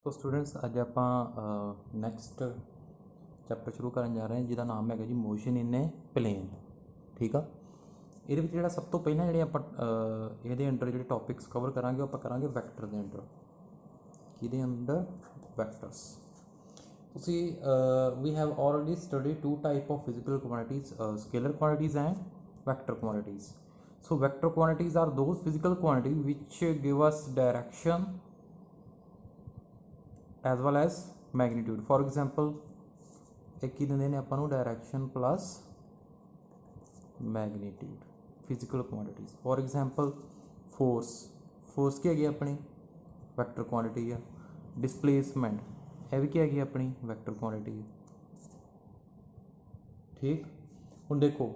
तो स्टूडेंट्स अज आप next chapter शुरू करन जा रहे हैं जिसका नाम है जी मोशन इन ए प्लेन। ठीक आ, ये जो सब तो पहला जो आप ये अंडर जो टॉपिक्स कवर करा आप करा वैक्टर के अंडर कि under vectors. We have already study two type of physical quantities, scalar quantities and vector quantities. So vector quantities are those physical quantities which give us direction as well as magnitude. For example, एक ही देंगे अपन direction plus magnitude physical quantities. For example force की है अपनी vector quantity है। Displacement यह भी क्या है अपनी वैक्टर क्वांटिटी है। ठीक, हुण देखो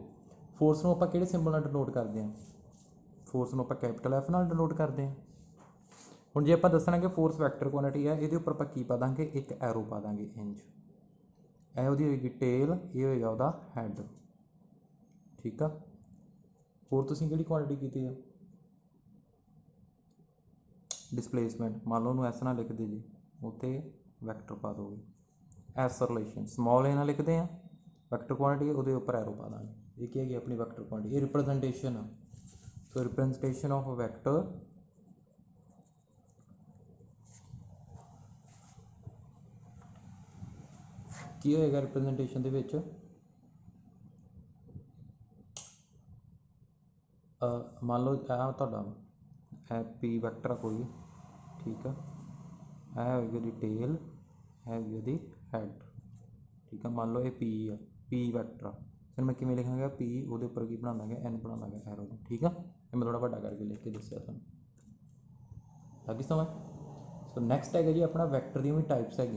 फोर्स नूं आपां किहड़े सिंबल नाल डिनोट करते हैं? फोर्स नूं आपां कैपिटल एफ नाल डिनोट करते हैं। हुण जे आपां दसना कि फोर्स वैक्टर क्वांटिटी है, ये उपर आपां की पा देंगे एक एरो पा देंगे इंज, यह होगी होएगी टेल, ये होएगा उहदा हैड। ठीक है, होर तुसीं किहड़ी क्वांटिटी की है? डिस्प्लेसमेंट मान लो उन्होंने एस ना लिखते जी, उत्ते वैक्टर पा दोगे। एस रिलेशन स्मॉल ए ना लिखते हैं वैक्टर क्वांटिटी, वो उपर एरो पा देंगे। ये क्या है अपनी वैक्टर क्वांटिटी, ये रिप्रजेंटेशन है। सो रिप्रजेंटेशन ऑफ वैक्टर की होएगा रिप्रजेंटेशन दे विच मान लो तुहाडा पी वैक्टर है कोई, ठीक है, यह होगी जी टेल, है होगी जी हैड। ठीक है, मान लो ये पी है, पी वैक्टर फिर मैं किमें लिखांगा पी वो उपर की बना देंगे एन बना देंगे एरो। ठीक है, ये मैं थोड़ा बड़ा करके लिख के दसिया तुहानूं, लगी समझ। सो नैक्सट है जी अपना वैक्टर दी भी टाइप्स है।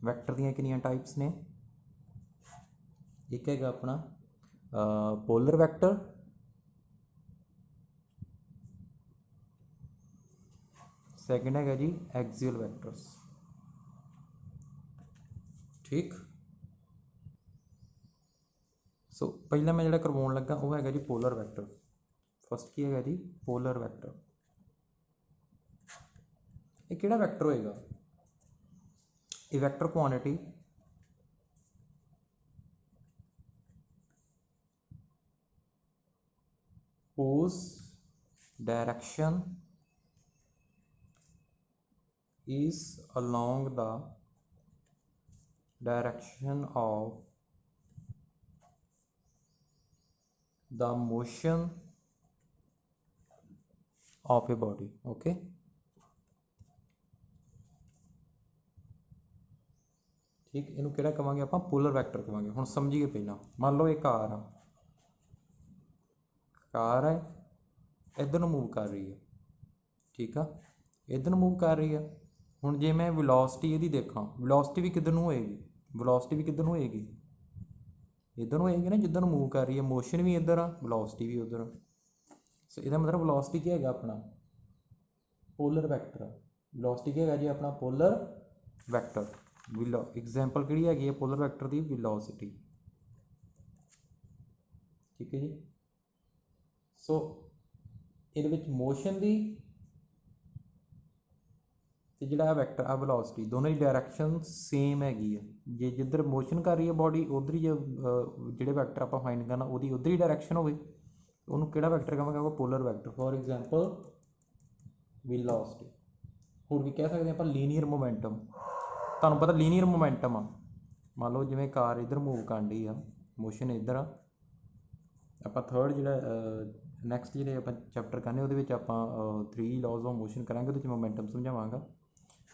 वैक्टर दी कितनी टाइप्स ने? एक है अपना पोलर वैक्टर, सैकेंड है जी एक्सियल वैक्टर्स। ठीक, सो पहला मैं जो करवाने लगा वो है जी पोलर वैक्टर। फस्ट की है जी पोलर वैक्टर। ये किहड़ा वैक्टर होएगा? ये vector quantity whose direction is along the direction of the motion of a body। okay, ठीक, इनू किहड़ा कहांगे आपां? पोलर वैक्टर कहांगे। हुण समझिए पहला, मान लो ये कार है, इधर नूं मूव कर रही है। ठीक है, इधर नूं मूव कर रही है। हुण जे मैं वेलोसिटी इहदी देखा, वेलोसिटी भी किधर नूं होएगी? वेलोसिटी भी किधर नूं होएगी? इधर नूं होएगी ना, जिधर नूं मूव कर रही है। मोशन भी इधर आ, वेलोसिटी भी उधर। सो इसका मतलब वेलोसिटी क्या है अपना? Polar vector. वेलोसिटी क्या है जी अपना? Polar vector. एग्जाम्पल कि है पोलर वैक्टर की? वेलोसिटी। ठीक है जी। सो ये मोशन की जोड़ा वैक्टर आ वेलोसिटी, दोनों की डायरैक्शन सेम हैगी है। जे जिधर मोशन कर रही है बॉडी उधर ही जो वैक्टर आप फाइंड करना वो उधर ही डायरैक्शन हो, किहड़ा वैक्टर कहांगे? Polar vector. For example velocity. होर भी कह सकते हैं आप लीनियर मोमेंटम। तुहानूं पता लीनियर मोमेंटम आ, मान लो जिवें कार इधर मूव कर रही है, मोशन इधर आ। आप थर्ड जो नैक्सट जो आप चैप्टर करने वो आप 3 लॉज ऑफ मोशन करांगे, वो मोमेंटम समझावांगा।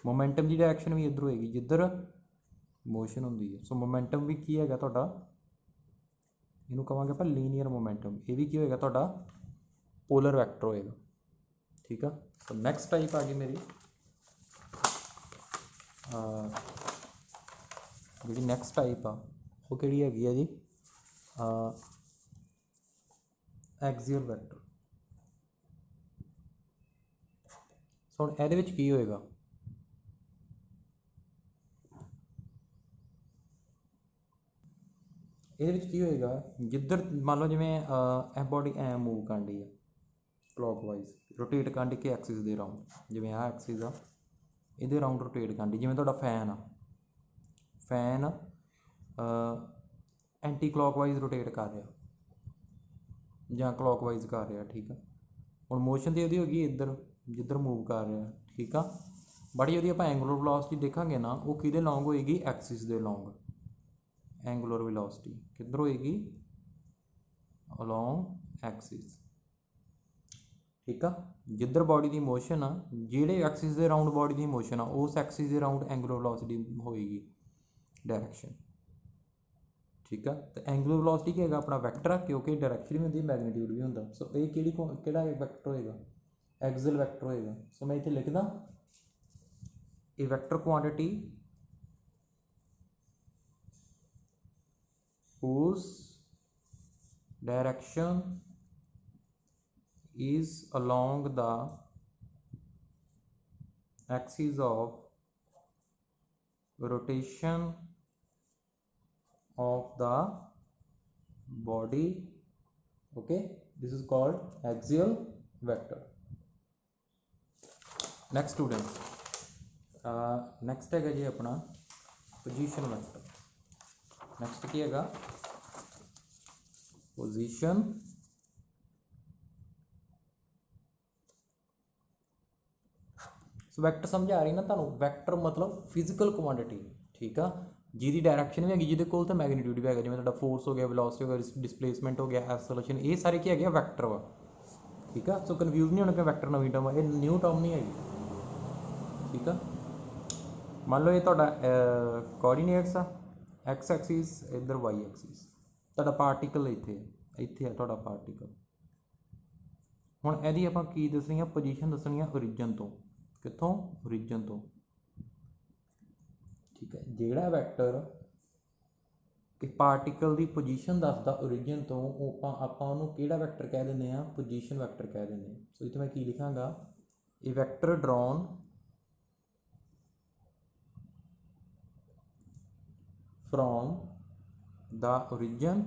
मोमेंटम की डायरैक्शन भी इधर होएगी जिधर मोशन होंदी है। सो मोमेंटम भी की है तुहाडा, इनू कहांगे आप लीनियर मोमेंटम। ये भी की होएगा तुहाडा? पोलर वैक्टर होएगा। ठीक है, सो नैक्सट टाइप आ गई मेरी जी नैक्सट टाइप आ वो किहड़ी हैगी है जी एक्सियल वैक्टर। सो हुण इहदे विच की होएगा? ये की होएगा जिधर मान लो जिमें यह बॉडी ऐ मूव कर रही है क्लॉकवाइज, रोटेट कर कि एक्सिस दे राउंड, जिमें आ एक्सिस आ ਇਹਦੇ ਰਾਊਂਡ ਰੋਟੇਟ ਕਰਨ ਦੀ। ਜਿਵੇਂ ਤੁਹਾਡਾ ਫੈਨ ਆ, ਫੈਨ ਐਂਟੀ ਕਲੋਕਵਾਈਜ਼ ਰੋਟੇਟ ਕਰ ਰਿਹਾ ਜਾਂ ਕਲੋਕਵਾਈਜ਼ ਕਰ ਰਿਹਾ, ਠੀਕ ਆ। ਹੁਣ ਮੋਸ਼ਨ ਤਾਂ ਉਹਦੀ ਹੋ ਗਈ ਇੱਧਰ ਜਿੱਧਰ ਮੂਵ ਕਰ ਰਿਹਾ, ਠੀਕ ਆ। ਬਟ ਜਿਹੜੀ ਆਪਾਂ ਐਂਗੂਲਰ ਵੈਲੋਸਿਟੀ ਦੇਖਾਂਗੇ ਨਾ, ਉਹ ਕਿਹਦੇ ਲੌਂਗ ਹੋਏਗੀ? ਐਕਸਿਸ ਦੇ ਲੌਂਗ। ਐਂਗੂਲਰ ਵੈਲੋਸਿਟੀ ਕਿੱਧਰ ਹੋਏਗੀ? ਅਲੋਂਗ ਐਕਸਿਸ, ਠੀਕ ਆ। ਜਿੱਧਰ ਬੋਡੀ ਦੀ ਮੋਸ਼ਨ ਆ, ਜਿਹੜੇ ਐਕਸਿਸ ਦੇ ਰਾਊਂਡ ਬੋਡੀ ਦੀ ਮੋਸ਼ਨ ਆ, ਉਸ ਐਕਸਿਸ ਦੇ ਰਾਊਂਡ ਐਂਗੂਲਰ ਵੈਲੋਸਿਟੀ ਹੋਏਗੀ ਡਾਇਰੈਕਸ਼ਨ, ਠੀਕ ਆ। ਤੇ ਐਂਗੂਲਰ ਵੈਲੋਸਿਟੀ ਕੀ ਹੈਗਾ? ਆਪਣਾ ਵੈਕਟਰ ਆ, ਕਿਉਂਕਿ ਡਾਇਰੈਕਸ਼ਨ ਵੀ ਹੁੰਦੀ, ਮੈਗਨੀਟਿਊਡ ਵੀ ਹੁੰਦਾ। ਸੋ ਇਹ ਕਿਹੜਾ ਵੈਕਟਰ ਹੋਏਗਾ? ਐਕਸਿਲ ਵੈਕਟਰ ਹੋਏਗਾ। ਸੋ ਮੈਂ ਇੱਥੇ ਲਿਖਦਾ a vector quantity whose direction is along the axis of rotation of the body, okay, this is called axial vector. Next student, next है जी अपना पोजीशन वैक्टर। नेक्स्ट की है पोजीशन वैक्टर समझ आ रही ना तुहानू? वैक्टर मतलब फिजिकल क्वांटिटी, ठीक आ, जिहदी डायरैक्शन भी हैगी, जिहदे कोल ते मैगनीट्यूड भी हैगा। जिवें तुहाडा फोर्स हो गया, वेलोसिटी हो गया, डिसप्लेसमेंट हो गया, एक्सेलरेशन, ये सारे की है वैक्टर वा, ठीक आ। सो कन्फ्यूज नहीं होना कि वैक्टर नवीं टर्म है, ये न्यू टर्म नहीं हैगी, ठीक आ। मान लो ये तुहाडा कोऑर्डिनेट्स आ, एक्स एक्सिस, इधर वाई एक्सिस, तुहाडा पार्टिकल इत्थे है तुहाडा पार्टिकल। हुण इहदी आपां की दसनी आ? पोजीशन दसनी आ ओरिजिन तो। कित्थों? ओरिजिन तो, ठीक है। जिहड़ा वैक्टर कि पार्टिकल की पोजीशन दसदा ओरिजिन तो, आपां उहनूं किहड़ा वैक्टर कह दिंदे आ? पोजीशन वैक्टर कह दिंदे आ। सो इत्थे मैं की लिखांगा? A vector drawn from the origin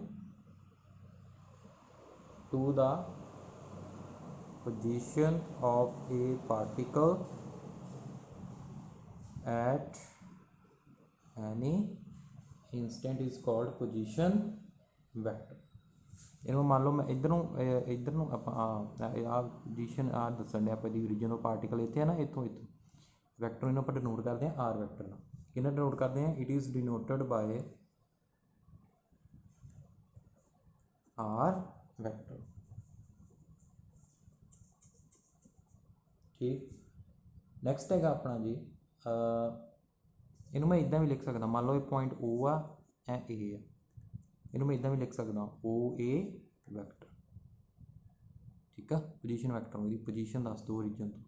to the position of a particle at any instant is called position vector. इन्हों मान लो मैं इधर नूं आपां पोजीशन दसन डे आपां दी ओरिजिन ऑफ पार्टिकल इत्थे है ना, इत्थों वैक्टर इन्हों आपां डिनोट करते हैं आर वैक्टर नाल। किन्ना डिनोट करते हैं? It is denoted by R vector, ठीक। नैक्सट है अपना जी, इनू मैं इदा भी लिख सकता, मान लो ये पॉइंट ओ आ, ए है, इनू मैं इदा भी लिख सकता ओ ए वैक्टर, ठीक है। पोजीशन वैक्टर मेरी पोजीशन दस दो ओरिजिन तो।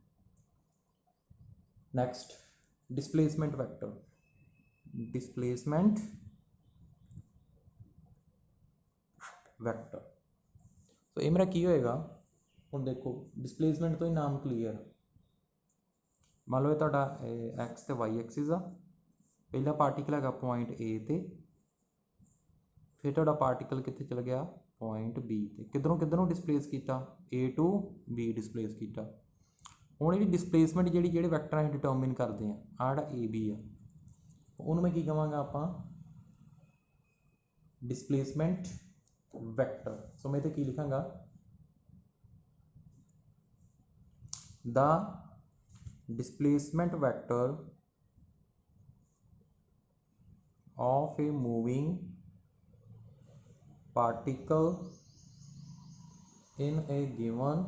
Next displacement vector, displacement vector. तो ये मेरा की होएगा? हुण देखो डिसप्लेसमेंट तो ही नाम क्लीयर। मान लो ये तुहाडा एक्स ते वाई एक्सिस आ, पहला पार्टिकल है पॉइंट ए ते, फिर तुहाडा पार्टिकल कित्थे चल गया? पॉइंट बी ते। किधरों किधरों डिसप्लेस किया? ए टू बी डिसप्लेस किया। हुण ये डिसप्लेसमेंट जिहड़ी जिहड़े वैक्टर असीं डिटरमिन करते हैं, आ जिहड़ा ए बी आ, उहनूं मैं की कहांगा आपां? Displacement vector. सो मैं इत्थे की लिखांगा? The displacement vector of a moving particle in a given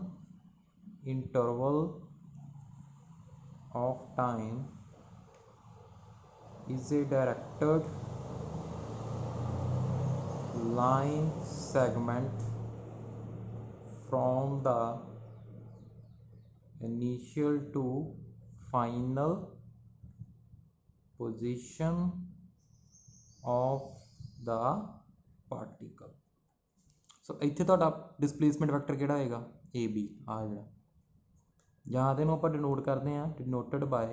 interval of time is a directed line segment from the initial to final position of the particle. सो इत्थे तुहाडा डिसप्लेसमेंट वैक्टर किहड़ा होएगा? A B आ जिहड़ा, जां इहनूं आपां denote करदे हां denoted by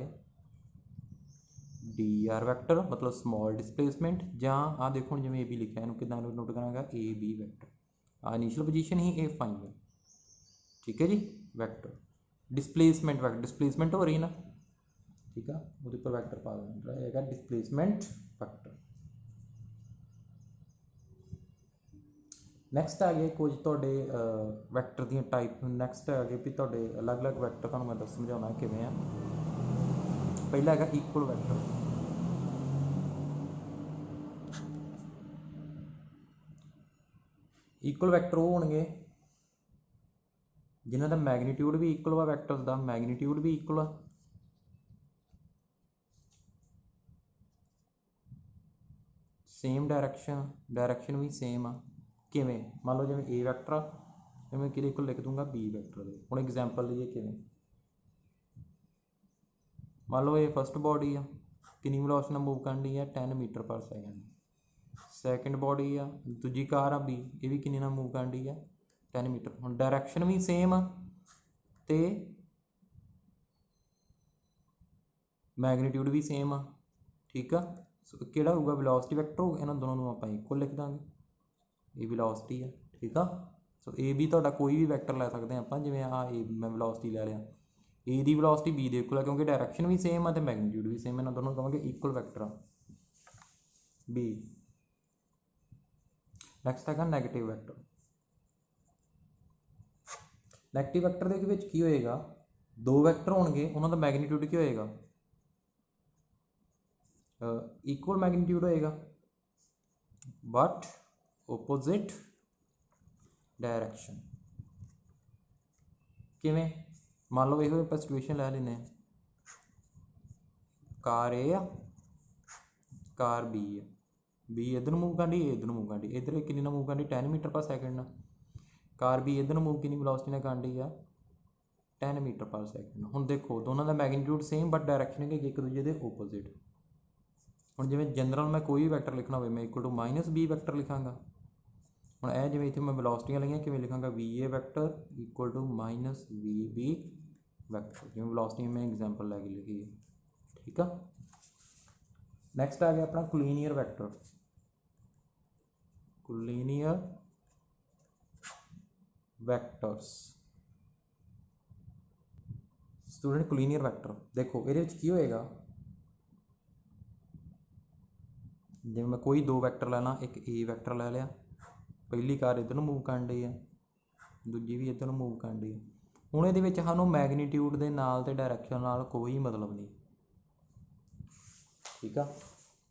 D R vector, मतलब small displacement, जां आ देखो जिवें ए बी लिखिआ, इहनूं किदां डिनोट करांगा? A B vector. आ इनिशियल पोजीशन ही, ए फाइनल, ठीक है जी। वैक्टर डिसप्लेसमेंट वैक्टर, डिसप्लेसमेंट हो रही है ना, ठीक है, ਉਹਦੇ ਉੱਪਰ ਵੈਕਟਰ ਪਾ ਦੇਣਾ ਹੈਗਾ ਡਿਸਪਲੇਸਮੈਂਟ ਵੈਕਟਰ। ਨੈਕਸਟ ਆ ਗਏ ਕੁਝ ਤੁਹਾਡੇ ਵੈਕਟਰ ਦੀਆਂ ਟਾਈਪ। ਨੈਕਸਟ ਆ ਗਏ ਵੀ ਤੁਹਾਡੇ ਅਲੱਗ-ਅਲੱਗ ਵੈਕਟਰ ਤੁਹਾਨੂੰ ਮੈਂ ਸਮਝਾਉਣਾ ਕਿਵੇਂ ਆ। ਪਹਿਲਾ ਹੈਗਾ ਇਕੁਅਲ ਵੈਕਟਰ। ਇਕੁਅਲ ਵੈਕਟਰ ਉਹ ਹੋਣਗੇ ਜਿਨ੍ਹਾਂ ਦਾ ਮੈਗਨੀਟਿਊਡ ਵੀ ਇਕੁਅਲ ਵਾ, ਵੈਕਟਰਸ ਦਾ ਮੈਗਨੀਟਿਊਡ ਵੀ ਇਕੁਅਲ ਆ, ਸੇਮ डायरैक्शन भी सेम आ। किवें मान लो जिवें ए वैक्टर आ मैं किहदे इक्वल लिख दूंगा बी वैक्टर दे। हुण एग्जाम्पल लईए किवें, मान लो ये फस्ट बॉडी आ कितनी वेलोसिटी नाल मूव करनी है 10 मीटर पर सैकेंड। सैकेंड बॉडी आ दूजी कार आ बी, ये भी कितनी नाल मूव करनी है 10 मीटर। हुण डायरैक्शन भी सेम आ ते मैगनीट्यूड भी सेम आ, ठीक आ। सो किहड़ा होगा वेलोसिटी वैक्टर होगा, इन्हां दोनों नूं आपां इक्वल लिख दांगे, ये वेलोसिटी है, ठीक आ। सो ए भी तुहाडा कोई भी वैक्टर लै सकते हैं आपां, जिवें आ ए मैं वेलोसिटी लै लिया, ए दी वेलोसिटी बी दे इक्वल है क्योंकि डायरैक्शन भी सेम है तो मैगनीट्यूड भी सेम है, इन्हां दोनों कहांगे इक्वल वैक्टर आ बी। नैक्सट हैगा नैगेटिव वैक्टर। नैगेटिव वैक्टर दे विच की होएगा, दो वैक्टर होणगे उन्हां दा मैगनीट्यूड की होएगा इक्वल मैगनीट्यूड होएगा बट ओपोजिट डायरैक्शन। किवें मान लो ये आप सिचुएशन लै लें, कार ए आ कार बी है, बी इधर मूव करनी ए इधर मूव करनी, इधर कितनी मूव करनी 10 मीटर पर सैकेंड ना, कार बी इधर मूव कितनी वेलोसिटी ने करनी है 10 मीटर पर सैकेंड। हुण देखो दोनों का मैगनीट्यूड सेम बट डायरैक्शन है एक दूजे के ओपोजिट। हुण जिवें जनरल मैं कोई भी वैक्टर लिखना हो मैं equal to minus B vector लिखांगा। हुण ए जिवें इत्थे मैं वेलोसिटियां लईआं किवें लिखांगा V A vector equal to minus V B vector, जिवें वेलोसिटी मैं एग्जाम्पल लैके लिखी है, ठीक आ। नैक्सट आ गया अपना collinear vector. Collinear vectors student collinear vector देखो ये की होएगा, जिवें मैं कोई दो वैक्टर लैना, एक ए वैक्टर लै लिया, पहली कार इधर मूव कर रही है दूजी भी इधर मूव कर रही है। हुण इहदे विच सानूं मैगनीट्यूड दे नाल ते डायरैक्शन नाल कोई मतलब नहीं, ठीक आ।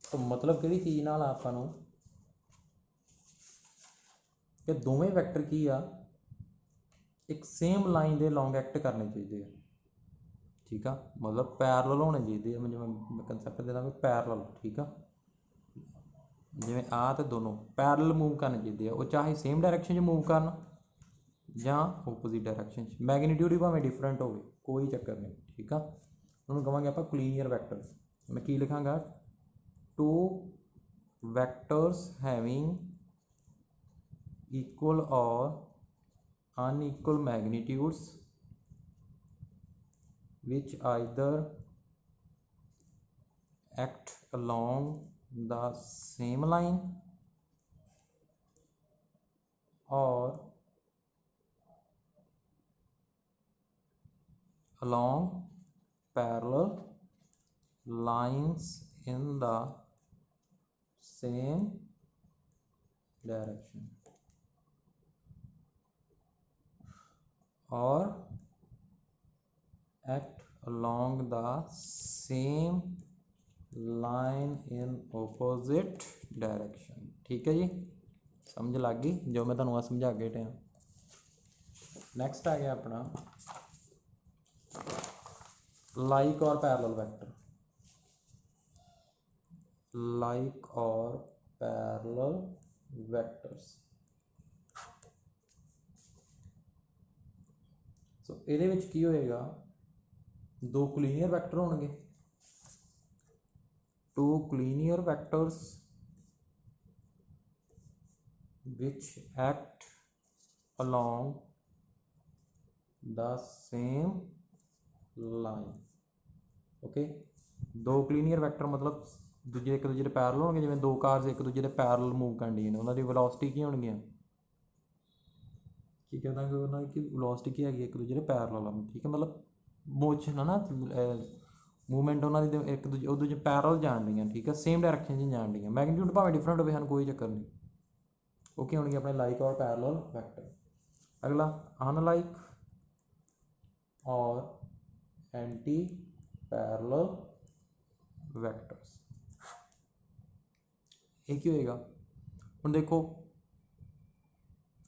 तो मतलब किहड़ी चीज़ नाल आपां नूं कि दोवें वैक्टर की आ एक सेम लाइन दे लॉन्ग एक्ट करने चाहिए, ठीक आ। मतलब पैरल होने चाहिए, जिवें कंसैप्ट दे दांगे पैरल, ठीक आ। जिवें आ तो दोनों पैरल मूव करने चाहिए, वो चाहे सेम डायरैक्शन मूव करन ਜਾਂ ओपोजिट डायरैक्शन। मैगनीट्यूड भी भावें डिफरेंट हो कोई चक्कर नहीं, ठीक है। उन्होंने कहेंगे आप कोलिनियर वैक्टर, मैं की लिखांगा टू वैक्टर्स हैविंग इक्वल और unequal मैगनीट्यूड्स which either act along the same line or along parallel lines in the same direction or act along the same line in opposite direction, ठीक है जी। समझ लग गई जो मैं तुहानूं समझा के हटिया। नैक्सट आ गया अपना लाइक और पैरेलल वैक्टर। लाइक और पैरेलल वैक्टर्स सो इहदे विच की होएगा, दो कोलिनियर वैक्टर होणगे, two collinear vectors which act along the same line, okay. दो कोलिनियर वैक्टर मतलब दूजे एक दूजे के पैरेलल होणगे, जिवें दो कार्स एक दूजे के पैरेलल मूव करनी है, उन्हां दी वेलोसिटी की होणगीਆਂ की कह दांगे उन्हां की वेलोसिटी की हैगी एक दूजे के पैरेलल, ठीक है। मतलब मोशन है ना, मूवमेंट उन्होंने एक दूजे ਉਹ ਦੂਜੇ पैरल जान रही ठीक है सेम डायरैक्शन 'ਚ जान रही मैगनीट्यूड भावें डिफरेंट हो ਸਾਨੂੰ कोई चक्कर नहीं ओके होंगे अपने लाइक और पैरल वैक्टर अगला अनलाइक और एंटी पैरल वैक्टर्स ये की होएगा हुण देखो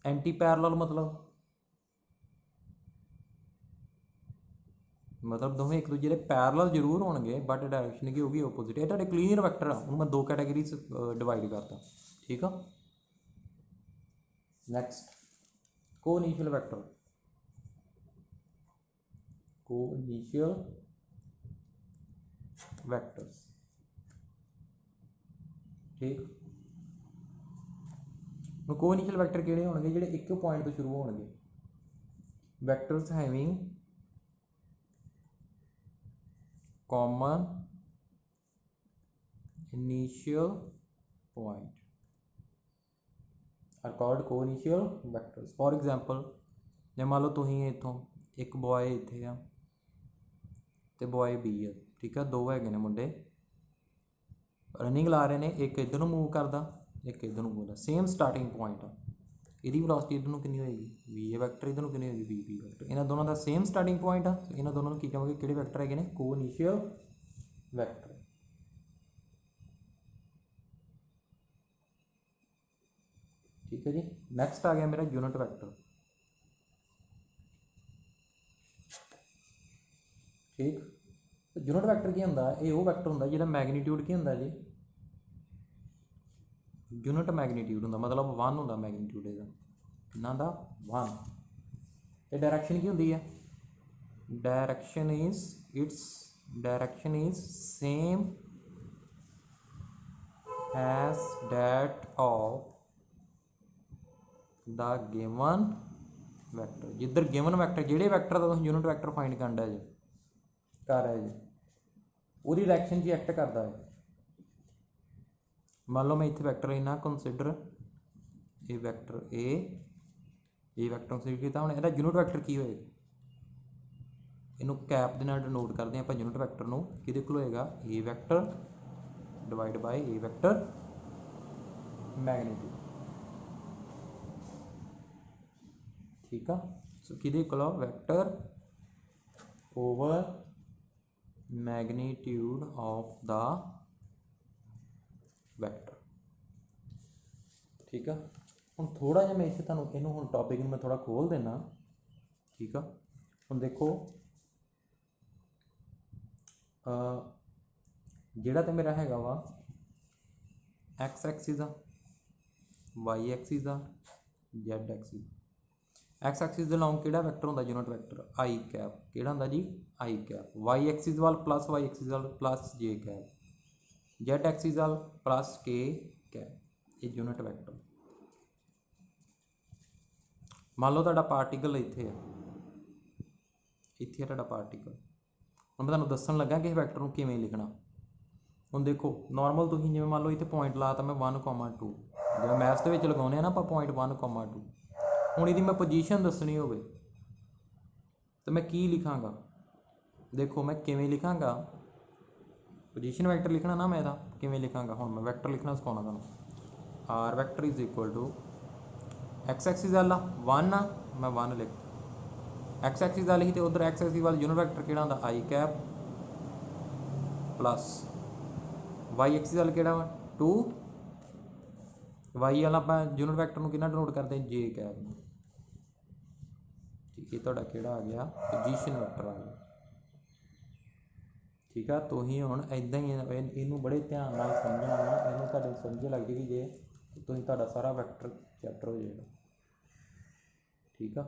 एंटी पैरल मतलब दोवें एक दूजे के पैरल जरूर होंगे बट डायरैक्शन की होगी ओपोजिट ये तुहाडे क्लीयर वैक्टर आ मैं दो कैटेगरी डिवाइड करता ठीक है नैक्सट कोइनिशियल वैक्टर कोइनिशियल वैक्टर्स ठीक कोइनिशियल वैक्टर किहड़े होणगे जिहड़े एक पॉइंट तो शुरू होणगे vectors having common initial point are called coinitial vectors for example जे मान लो तुसीं इत्थों एक बॉय इत्थे आ ते बॉय बी है ठीक है दो हैगे ने मुंडे रनिंग ला रहे हैं एक इधर मूव करता एक इधर मूव सेम स्टार्टिंग पॉइंट आ ਇਹਦੀ ਵੈਲੋਸਿਟੀ ਇਧਰ ਨੂੰ ਕਿੰਨੀ ਹੋਏਗੀ v ਵੈਕਟਰ ਇਧਰ ਨੂੰ ਕਿੰਨੀ ਹੋਏਗੀ v ਵੈਕਟਰ ਇਹਨਾਂ ਦੋਨਾਂ ਦਾ ਸੇਮ ਸਟਾਰਟਿੰਗ ਪੁਆਇੰਟ ਆ ਇਹਨਾਂ ਦੋਨਾਂ ਨੂੰ ਕੀ ਕਹਾਂਗੇ ਕਿਹੜੇ ਵੈਕਟਰ ਹੈਗੇ ਨੇ ਕੋਇਨੀਸ਼ੀਅਲ ਵੈਕਟਰ ठीक है जी नैक्सट आ गया मेरा यूनिट वैक्टर ठीक तो यूनिट वैक्टर की होंदा ये वो वैक्टर होंदा जिहदा मैगनीट्यूड की होंदा जी यूनिट मैगनीट्यूड होंदा मतलब 1 होंदा मैगनीट्यूड इहदा कितना दा 1 ते डायरैक्शन की होंदी है direction is same as that of the given vector जिधर given vector जिहड़े वैक्टर का तुसीं यूनिट वैक्टर फाइंड करना है जी कर है जी वो डायरैक्शन जी एक्ट करता है मान लो मैं इत्थे वैक्टर लेना कंसिडर ये वैक्टर ए वैक्टर कंसिडर किया हुण इहदा यूनिट वैक्टर की होएगा इनू कैप दे नाल डिनोट करते हैं आपां यूनिट वैक्टर नूं किहदे कोल होएगा A vector divide by A vector magnitude ठीक है सो किहदे कोल vector over magnitude of the vector ठीक है हम थोड़ा जिहा मैं इत्थे तुहानूं इहनूं हुण टॉपिक में थोड़ा खोल देना ठीक है हुण देखो जिहड़ा तो मेरा हैगा वा एक्स एक्सिस आ वाई एक्सिस आ जैड एक्सिस एक्स एक्सिस दे लॉन्ग किहड़ा वैक्टर हुंदा यूनिट वैक्टर आई कैप किहड़ा हुंदा जी आई कैप वाई एक्सिस वाल प्लस वाई एक्सिस वाल प्लस जे कैप जेड एक्सिस वाल प्लस के कैप ये यूनिट वैक्टर मान लो तुहाडा पार्टिकल इत्थे है इत्थे तुहाडा पार्टिकल हुण मैं तुहानूं दस्सण लगा कि इस वैक्टर नूं किवें लिखना हुण देखो नॉर्मल तुसीं जिवें मान लो इत्थे पॉइंट लाता मैं 1,2 जिवें मैथ्स दे विच लगाउने आ ना आपां पॉइंट 1,2 हुण इहदी मैं पोजीशन दस्सणी होवे तो मैं की लिखांगा देखो मैं किवें लिखांगा पोजीशन वैक्टर लिखना ना मैं इहदा किवें लिखांगा हुण मैं वैक्टर लिखना सिखाउणा तुहानूं R vector is equal to X axis वाला 1 आ मैं 1 लिख एक्स एक्सिस वाली ही तो उधर एक्स एक्सिस वाला यूनिट वैक्टर किहड़ा हुंदा आई कैप प्लस वाई एक्सिस वाला किहड़ा वा 2 वाई वाला आपां यूनिट वैक्टर नूं किहना डिनोट करदे जे कैप ठीक है तुहाडा किहड़ा आ गया पोजीशन वैक्टर आ गया ठीक है तो ही हुण इदां ही इनू बड़े ध्यान नाल समझना वा इनू तुहाडे समझ लग जाएगी जे तुसीं तुहाडा सारा वैक्टर चैप्टर हो जाएगा ठीक है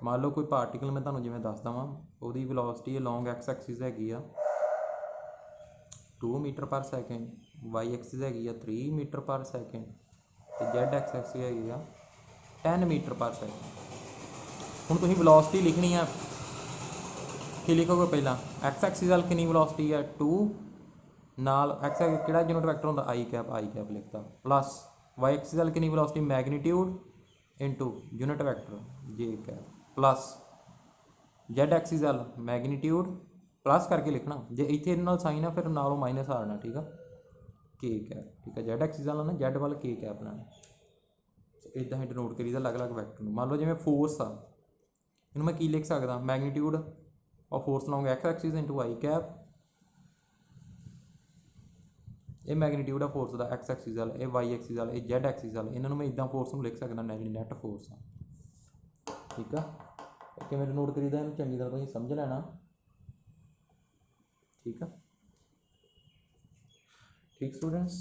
मान लो कोई पार्टिकल मैं तुहानूं जिवें दसदा वां उहदी वेलोसिटी लॉन्ग एक्स एक्सिस हैगी आ 2 मीटर पर सैकेंड वाई एक्सिस हैगी आ 3 मीटर पर सैकेंड ते जैड एक्स एक्सिस हैगी आ 10 मीटर पर सैकेंड हुण तुसीं वेलोसिटी लिखनी है की लिखोगे पहला एक्स एक्सिस वाल कितनी वेलोसिटी है 2 नाल एक्स किहड़ा यूनिट वैक्टर होंदा आई कैप लिखता प्लस वाई एक्सिस वाल कितनी velocity magnitude into unit vector J cap plus Z axis वाल मैगनीट्यूड प्लस करके लिखना, जे इत्थे इहदे नाल साइन है फिर नालों माइनस आ जाना, ठीक है। के कैप, ठीक है, जेड एक्सिस वाला ना जेड वाल के कैप लाना। इदां ही डिनोट करीदा अलग अलग वैक्टर मान लो जिवें फोर्स आ, इहनूं मैं की लिख सकदा magnitude of force long x axis into I cap, ये मैगनीट्यूड आ फोर्स का एक्स एक्सिस वाला, ये वाई एक्सिस वाला, ये जेड एक्सिस वाला, इन्होंने मैं इदा फोर्स में लिख सकता नैट फोर्स आ, ठीक है। किवें डिनोट करीदा इन्हूं चंगी तरह तुसीं समझ लेना, ठीक है। ठीक स्टूडेंट्स।